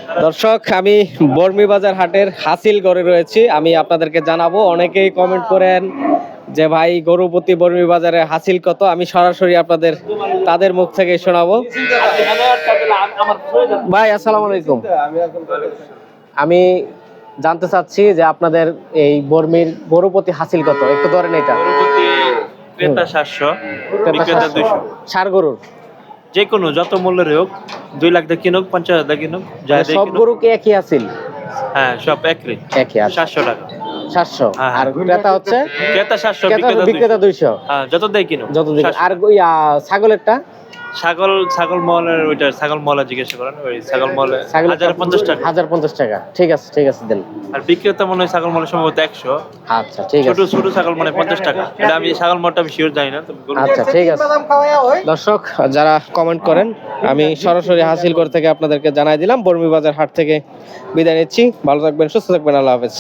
দর্শক, আমি বর্মি বাজার হাটের হাসিলগড়ে রয়েছি। আমি আপনাদেরকে জানাবো, অনেকেই কমেন্ট করেন যে ভাই গরুপতি বর্মি বাজারে হাসিল কত। আমি সরাসরি আপনাদের তাদের মুখ থেকে শোনাবো। ভাই আসসালামু আলাইকুম। আমি জানতে চাচ্ছি যে আপনাদের এই বর্মির গরুপতি হাসিল কত, একটু ধরেন। এটা ক্রেতা 700, বিক্রেতা 200। ষাড় গরুর যে কোনো যত মূল্যের হোক, 2 লাখ দিয়ে কিনুক, 50,000 দিয়ে কিনুক, যা দিয়ে সব কিনুক। গরু কি একই হাসিল? হ্যাঁ, সব একই একই আছে, 700 টাকা। 700। হ্যাঁ, আর ক্রেতা হচ্ছে ক্রেতা 700, বিক্রেতা 200। হ্যাঁ, যত দিয়ে কিনুক। যত দিকে। 700 আর ছাগলেরটা? ছাগল মলের ওইটা ছাগল মলে জিজ্ঞাসা করেন, ওই ছাগল মলে 1050 টাকা। 1050 টাকা। ঠিক আছে, ঠিক আছে, দেন। আর বিক্রেতা মনে হয় ছাগল মলে সম্ভবত 100। আচ্ছা, ঠিক ছোট আছে। ছোট ছাগল মানে 50 টাকা। এটা আমি ছাগল মলটা আমি শিওর জানি না, তবে গরু- আচ্ছা, ঠিক আছে। দর্শক যারা কমেন্ট করেন, আমি সরাসরি হাসিলগড় থেকে আপনাদেরকে জানাই দিলাম। বর্মি বাজার হাট থেকে বিদায় নিচ্ছি। ভালো থাকবেন, সুস্থ থাকবেন। আল্লাহ হাফেজ।